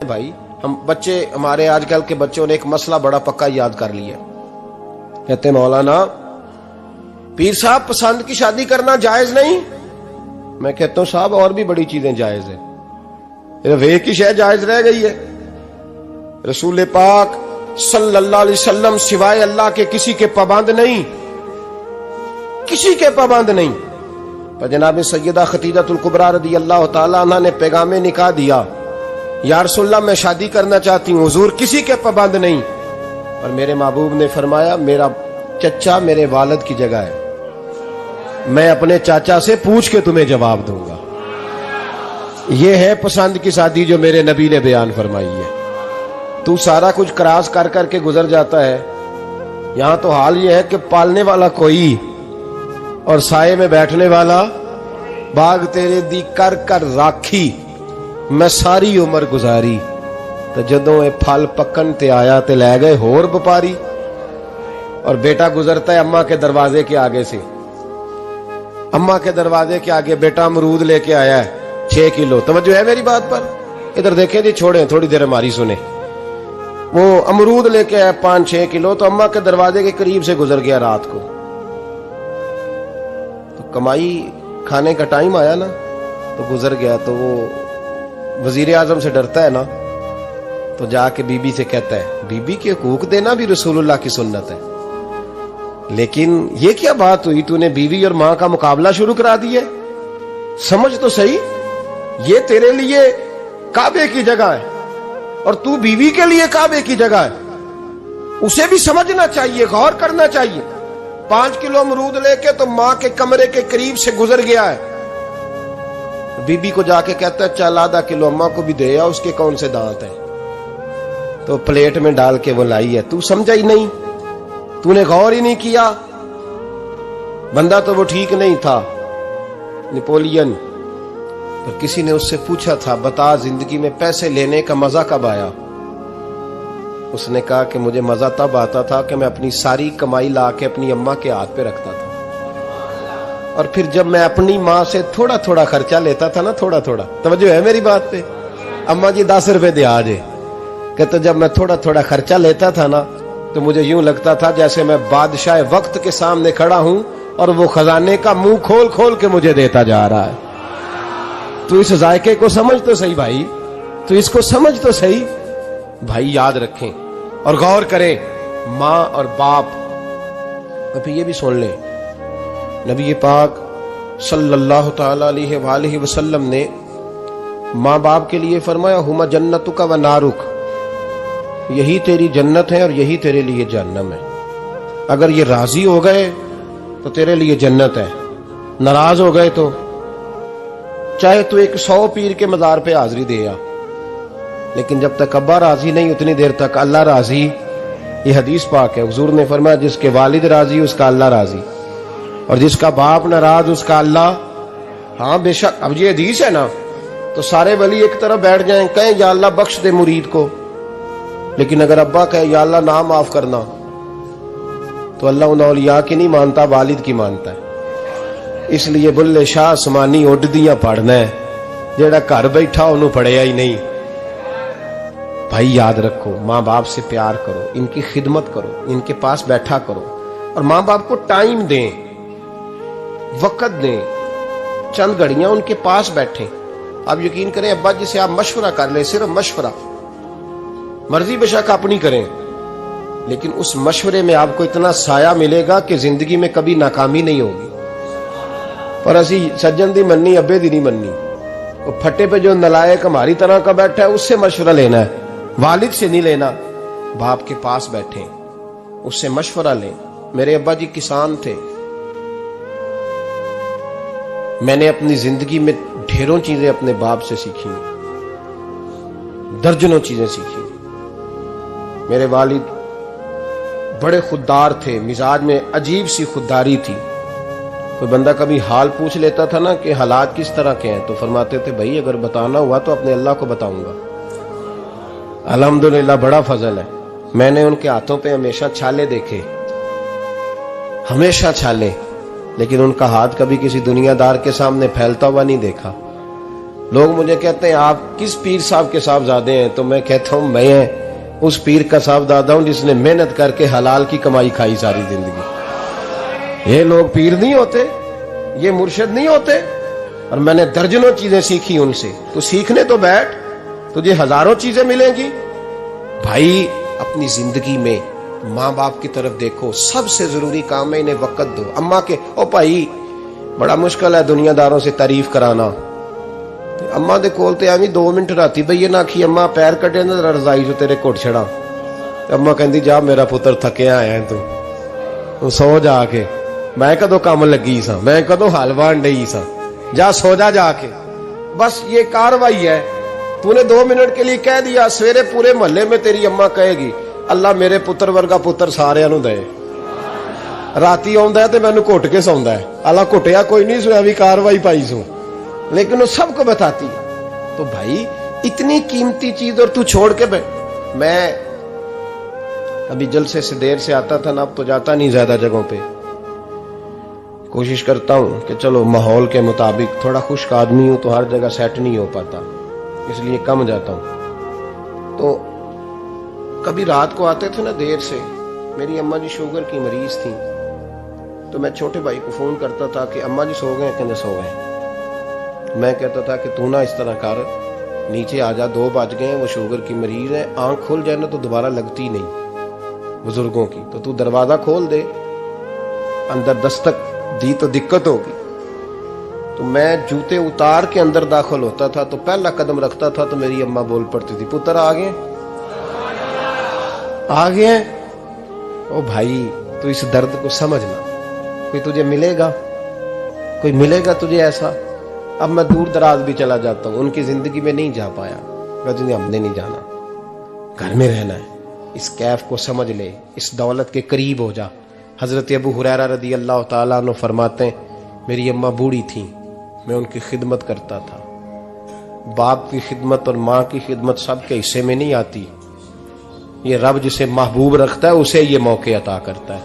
بھائی ہم بچے، ہمارے آج کل کے بچوں نے ایک مسئلہ بڑا پکا یاد کر لیا، کہتے مولانا پیر صاحب پسند کی شادی کرنا جائز نہیں؟ میں کہتا ہوں صاحب اور بھی بڑی چیزیں جائز ہیں، صرف ایک ہی شے جائز رہ گئی ہے۔ رسول پاک صلی اللہ علیہ وسلم سوائے اللہ کے کسی کے پابند نہیں، کسی کے پابند نہیں۔ پر جناب سیدہ خدیجہ الکبریٰ رضی اللہ تعالی عنہ نے پیغام نکاح دیا، یا رسول اللہ میں شادی کرنا چاہتی ہوں، حضور کسی کے پابند نہیں۔ اور میرے محبوب نے فرمایا میرا چچا میرے والد کی جگہ ہے، میں اپنے چاچا سے پوچھ کے تمہیں جواب دوں گا۔ یہ ہے پسند کی شادی جو میرے نبی نے بیان فرمائی ہے۔ تو سارا کچھ کراس کر کر کے گزر جاتا ہے، یہاں تو حال یہ ہے کہ پالنے والا کوئی اور سائے میں بیٹھنے والا، باغ تیرے دی کر کر راکھی میں ساری عمر گزاری، تو جدوں اے پھل پکن تے آیا تے لے گئے ہور بپاری۔ اور بیٹا گزرتا ہے اماں کے دروازے کے آگے سے، اماں کے دروازے کے آگے بیٹا امرود لے کے آیا ہے 6 کلو۔ توجہ ہے میری بات پر؟ ادھر دیکھیں جی، چھوڑیں تھوڑی دیر ہماری سنیں۔ وہ امرود لے کے آیا 5-6 کلو، تو اماں کے دروازے کے قریب سے گزر گیا رات کو، تو کمائی کھانے کا ٹائم آیا نا، تو گزر گیا۔ تو وہ وزیر اعظم سے ڈرتا ہے نا، تو جا کے بی بی سے کہتا ہے بی بی کے حقوق دینا بھی رسول اللہ کی سنت ہے۔ لیکن یہ کیا بات ہوئی، تو نے بیوی اور ماں کا مقابلہ شروع کرا دیے؟ سمجھ تو صحیح، یہ تیرے لیے کعبے کی جگہ ہے اور تو بیوی کے لیے کعبے کی جگہ ہے، اسے بھی سمجھنا چاہیے، غور کرنا چاہیے۔ 5 کلو امرود لے کے تو ماں کے کمرے کے قریب سے گزر گیا ہے، بی بی کو جا کے کہتا ہے چل آدھا کلو اماں کو بھی دے آ، اس کے کون سے دانت ہیں، تو پلیٹ میں ڈال کے وہ لائی ہے۔ تو سمجھا ہی نہیں، تو نے غور ہی نہیں کیا۔ بندہ تو وہ ٹھیک نہیں تھا، نیپولین، پر کسی نے اس سے پوچھا تھا بتا زندگی میں پیسے لینے کا مزہ کب آیا؟ اس نے کہا کہ مجھے مزہ تب آتا تھا کہ میں اپنی ساری کمائی لا کے اپنی اماں کے ہاتھ پہ رکھتا تھا، اور پھر جب میں اپنی ماں سے تھوڑا تھوڑا خرچہ لیتا تھا نا، تھوڑا تھوڑا، توجہ ہے میری بات پہ؟ اماں جی 10 روپے دے آجے، کہتے جب میں تھوڑا تھوڑا خرچہ لیتا تھا نا، تو مجھے یوں لگتا تھا جیسے میں بادشاہ وقت کے سامنے کھڑا ہوں اور وہ خزانے کا منہ کھول کھول کے مجھے دیتا جا رہا ہے۔ تو اس ذائقے کو سمجھ تو صحیح بھائی، تو اس کو سمجھ تو صحیح بھائی، یاد رکھیں اور غور کریں۔ ماں اور باپ، اور پھر یہ بھی سن لیں، نبی پاک صلی اللہ تعالی علیہ وآلہ وسلم نے ماں باپ کے لیے فرمایا ہما جنتک و نارک، یہی تیری جنت ہے اور یہی تیرے لیے جہنم ہے۔ اگر یہ راضی ہو گئے تو تیرے لیے جنت ہے، ناراض ہو گئے تو چاہے تو ایک 100 پیر کے مزار پہ حاضری دے آ، لیکن جب تک ابا راضی نہیں اتنی دیر تک اللہ راضی۔ یہ حدیث پاک ہے، حضور نے فرمایا جس کے والد راضی اس کا اللہ راضی، اور جس کا باپ ناراض اس کا اللہ۔ ہاں بے شک، اب یہ حدیث ہے نا، تو سارے ولی ایک طرف بیٹھ جائیں، کہیں یا اللہ بخش دے مرید کو، لیکن اگر ابا کہے یا اللہ نہ معاف کرنا، تو اللہ ان اولیاء کی نہیں مانتا، والد کی مانتا ہے۔ اس لیے بلے شاہ سمانی اڈدیاں پڑھنا ہے، جیڑا گھر بیٹھا انہوں پڑھیا ہی نہیں۔ بھائی یاد رکھو، ماں باپ سے پیار کرو، ان کی خدمت کرو، ان کے پاس بیٹھا کرو، اور ماں باپ کو ٹائم دیں، وقت دیں، چند گھڑیاں ان کے پاس بیٹھیں۔ آپ یقین کریں ابا جی سے آپ مشورہ کر لیں، صرف مشورہ، مرضی بے شک اپنی کریں، لیکن اس مشورے میں آپ کو اتنا سایہ ملے گا کہ زندگی میں کبھی ناکامی نہیں ہوگی۔ پر اسی سجن دی مننی ابے دی نہیں مننی، وہ پھٹے پہ جو نلائق ہماری طرح کا بیٹھا ہے اس سے مشورہ لینا ہے، والد سے نہیں لینا۔ باپ کے پاس بیٹھیں، اس سے مشورہ لیں۔ میرے ابا جی کسان تھے، میں نے اپنی زندگی میں ڈھیروں چیزیں اپنے باپ سے سیکھی، درجنوں چیزیں سیکھی۔ میرے والد بڑے خوددار تھے، مزاج میں عجیب سی خودداری تھی۔ کوئی بندہ کبھی حال پوچھ لیتا تھا نا کہ حالات کس طرح کے ہیں، تو فرماتے تھے بھائی اگر بتانا ہوا تو اپنے اللہ کو بتاؤں گا۔ الحمدللہ بڑا فضل ہے، میں نے ان کے ہاتھوں پہ ہمیشہ چھالے دیکھے، ہمیشہ چھالے، لیکن ان کا ہاتھ کبھی کسی دنیا دار کے سامنے پھیلتا ہوا نہیں دیکھا۔ لوگ مجھے کہتے ہیں آپ کس پیر صاحب کے صاحبزادے ہیں؟ تو میں کہتا ہوں میں اس پیر کا صاحبزادہ ہوں جس نے محنت کر کے حلال کی کمائی کھائی ساری زندگی. یہ لوگ پیر نہیں ہوتے, یہ مرشد نہیں ہوتے, اور میں نے درجنوں چیزیں سیکھی ان سے. تو سیکھنے تو بیٹھ, تجھے ہزاروں چیزیں ملیں گی. بھائی اپنی زندگی میں ماں باپ کی طرف دیکھو, سب سے ضروری کام ہے انہیں وقت دو. اماں کے او بھائی بڑا مشکل ہے دنیا داروں سے تعریف کرانا. اماں دے کول تے ایویں 2 منٹ راتی بھئی نہ کھی اماں پیر کٹے نہ رضائی جو تیرے کوٹ چھڑا. اماں کہندی جا میرا پتر تھکیا آیا ہے تو سو جا کے, میں کدو کام لگی سا, میں کدو حلوا انڈئی سا, جا سو جا کے. بس یہ کاروائی ہے. تو نے 2 منٹ کے لیے کہہ دیا, سویرے پورے محلے میں تیری اماں کہے گی اللہ میرے پتر ورگا پتر سارے نو دے. راتی آندا ہے تے مینوں گھٹ کے سوندا ہے, اللہ گھٹیا کوئی نہیں سویا بھی کاروائی پائی سو, لیکن وہ سب کو بتاتی ہے. تو بھائی اتنی قیمتی چیز اور تو چھوڑ کے میں ابھی جلسے سے دیر سے آتا تھا نا, اب تو جاتا نہیں زیادہ جگہوں پہ. کوشش کرتا ہوں کہ چلو ماحول کے مطابق, تھوڑا خشک آدمی ہوں تو ہر جگہ سیٹ نہیں ہو پاتا, اس لیے کم جاتا ہوں. تو کبھی رات کو آتے تھے نا دیر سے, میری اماں جی شوگر کی مریض تھیں, تو میں چھوٹے بھائی کو فون کرتا تھا کہ اماں جی سو گئے, کہنے سو گئے. میں کہتا تھا کہ تو نہ اس طرح کر, نیچے آ جا, 2 بج گئے, وہ شوگر کی مریض ہے, آنکھ کھل جائے نا تو دوبارہ لگتی نہیں بزرگوں کی, تو دروازہ کھول دے, اندر دستک دی تو دقت ہوگی. تو میں جوتے اتار کے اندر داخل ہوتا تھا, تو پہلا قدم رکھتا تھا تو میری اماں بول پڑتی تھی پتر آ گئے. او بھائی تو اس درد کو سمجھنا, کوئی تجھے ملے گا, کوئی ملے گا تجھے ایسا. اب میں دور دراز بھی چلا جاتا ہوں, ان کی زندگی میں نہیں جا پایا, کہتے ہم نے نہیں جانا, گھر میں رہنا ہے. اس کیف کو سمجھ لے, اس دولت کے قریب ہو جا. حضرت ابو ہریرہ رضی اللہ تعالیٰ عنہ فرماتے ہیں میری اماں بوڑھی تھیں, میں ان کی خدمت کرتا تھا. باپ کی خدمت اور ماں کی خدمت سب کے حصے میں نہیں آتی, یہ رب جسے محبوب رکھتا ہے اسے یہ موقع عطا کرتا ہے.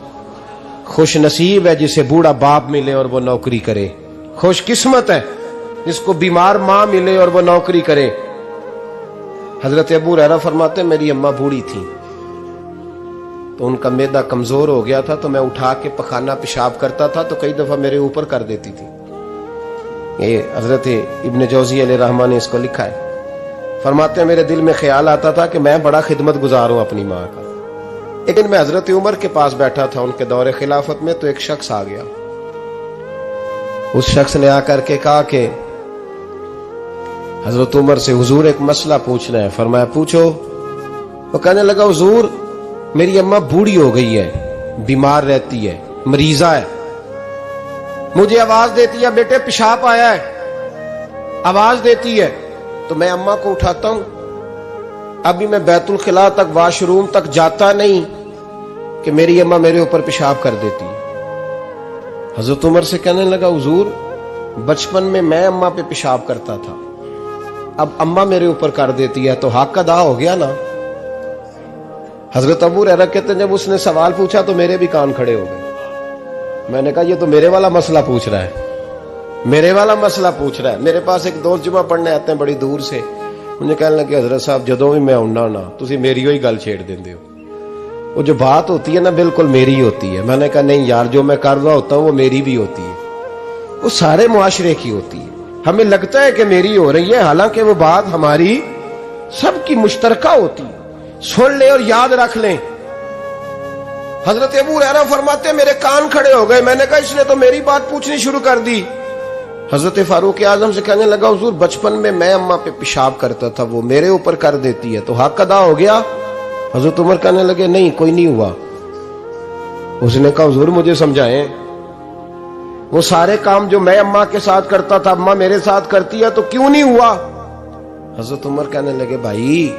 خوش نصیب ہے جسے بوڑھا باپ ملے اور وہ نوکری کرے, خوش قسمت ہے جس کو بیمار ماں ملے اور وہ نوکری کرے. حضرت ابو ہریرہ فرماتے ہیں میری اماں بوڑھی تھیں, تو ان کا معدہ کمزور ہو گیا تھا, تو میں اٹھا کے پخانہ پیشاب کرتا تھا تو کئی دفعہ میرے اوپر کر دیتی تھی. یہ حضرت ابن جوزی علیہ رحمہ نے اس کو لکھا ہے. فرماتے ہیں میرے دل میں خیال آتا تھا کہ میں بڑا خدمت گزار ہوں اپنی ماں کا. ایک دن میں حضرت عمر کے پاس بیٹھا تھا ان کے دور خلافت میں, تو ایک شخص آ گیا. اس شخص نے آ کر کے کہا کہ حضرت عمر سے حضور ایک مسئلہ پوچھنا ہے. فرمایا پوچھو. وہ کہنے لگا حضور میری اماں بوڑھی ہو گئی ہے, بیمار رہتی ہے, مریضہ ہے, مجھے آواز دیتی ہے بیٹے پیشاب آیا ہے, آواز دیتی ہے, تو میں اماں کو اٹھاتا ہوں. ابھی میں بیت الخلاء تک, واش روم تک جاتا نہیں کہ میری اماں میرے اوپر پیشاب کر دیتی ہے. حضرت عمر سے کہنے لگا حضور بچپن میں اماں پہ پیشاب کرتا تھا, اب اماں میرے اوپر کر دیتی ہے تو حق ادا ہو گیا نا. حضرت ابو ہریرہ کہتے ہیں جب اس نے سوال پوچھا تو میرے بھی کان کھڑے ہو گئے. میں نے کہا یہ تو میرے والا مسئلہ پوچھ رہا ہے, میرے والا مسئلہ پوچھ رہا ہے. میرے پاس ایک دوست جمعہ پڑھنے آتے ہیں بڑی دور سے, مجھے کہنے لگے حضرت صاحب جدوں بھی میں آنا نا تسی میری ہوئی گل چھیڑ دیندے ہو, وہ جو بات ہوتی ہے نا بالکل میری ہوتی ہے. میں نے کہا نہیں یار جو میں کر رہا ہوتا ہوں وہ میری بھی ہوتی ہے, وہ سارے معاشرے کی ہوتی ہے. ہمیں لگتا ہے کہ میری ہو رہی ہے, حالانکہ وہ بات ہماری سب کی مشترکہ ہوتی ہے. سن لے اور یاد رکھ لیں. حضرت ابو ہریرہ فرماتے ہیں میرے کان کھڑے ہو گئے. میں نے کہا اس نے تو میری بات پوچھنی شروع کر دی. حضرت فاروق اعظم سے کہنے لگا حضور بچپن میں اماں پہ پیشاب کرتا تھا, وہ میرے اوپر کر دیتی ہے تو حق ادا ہو گیا. حضرت عمر کہنے لگے نہیں کوئی نہیں ہوا. اس نے کہا حضور مجھے سمجھائیں, وہ سارے کام جو میں اماں کے ساتھ کرتا تھا اماں میرے ساتھ کرتی ہے تو کیوں نہیں ہوا. حضرت عمر کہنے لگے بھائی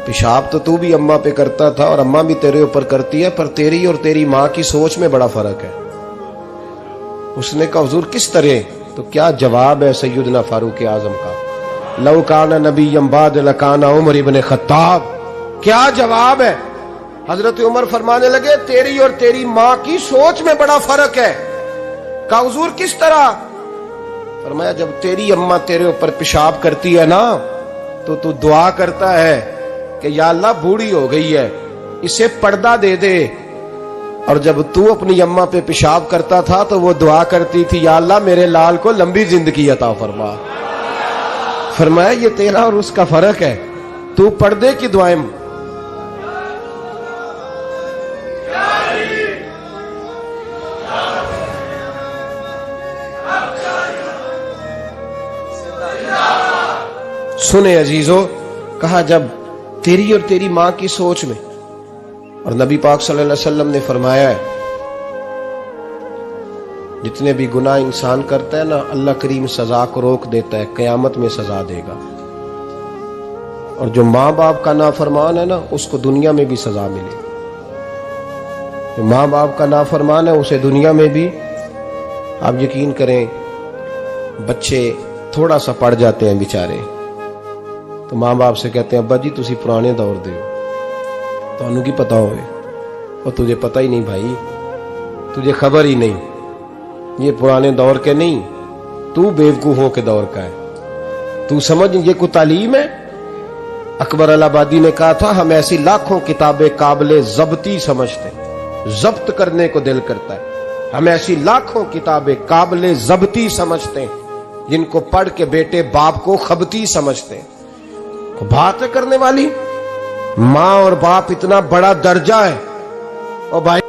پیشاب تو بھی اماں پہ کرتا تھا اور اماں بھی تیرے اوپر کرتی ہے, پر تیری اور تیری ماں کی سوچ میں بڑا فرق ہے. اس نے کہا حضور کس طرح؟ تو کیا جواب ہے سیدنا فاروق اعظم کا, لو کان نبی بعد لکان عمر ابن خطاب. کیا جواب ہے؟ حضرت عمر فرمانے لگے تیری اور تیری ماں کی سوچ میں بڑا فرق ہے. کہا حضور کس طرح؟ فرمایا جب تیری اماں تیرے اوپر پیشاب کرتی ہے نا تو تو دعا کرتا ہے کہ یا اللہ بوڑھی ہو گئی ہے اسے پردہ دے دے، اور جب تو اپنی اماں پہ پیشاب کرتا تھا تو وہ دعا کرتی تھی یا اللہ میرے لال کو لمبی زندگی عطا فرما۔ فرمایا یہ تیرا اور اس کا فرق ہے، تو پردے کی دعائیں سنے عزیزو، کہا جب تیری اور تیری ماں کی سوچ میں، اور نبی پاک صلی اللہ علیہ وسلم نے فرمایا ہے جتنے بھی گناہ انسان کرتا ہے نا اللہ کریم سزا کو روک دیتا ہے، قیامت میں سزا دے گا، اور جو ماں باپ کا نافرمان ہے نا اس کو دنیا میں بھی سزا ملے، جو ماں باپ کا نافرمان ہے اسے دنیا میں بھی، آپ یقین کریں بچے تھوڑا سا پڑ جاتے ہیں بیچارے تو ماں باپ سے کہتے ہیں ابا جی تسی پرانے دور دے ہو تو انہوں کی پتا ہوئے، اور تجھے پتہ ہی نہیں بھائی، تجھے خبر ہی نہیں، یہ پرانے دور کے نہیں، تو بیوقوفوں کے دور کا ہے، تو سمجھ یہ کوئی تعلیم ہے؟ اکبر الہآبادی نے کہا تھا ہم ایسی لاکھوں کتابیں قابل ضبطی سمجھتے ہیں، ضبط کرنے کو دل کرتا ہے، ہم ایسی لاکھوں کتابیں قابل ضبطی سمجھتے ہیں جن کو پڑھ کے بیٹے باپ کو خبتی سمجھتے ہیں۔ باتیں کرنے والی ماں اور باپ اتنا بڑا درجہ ہے، اور بھائی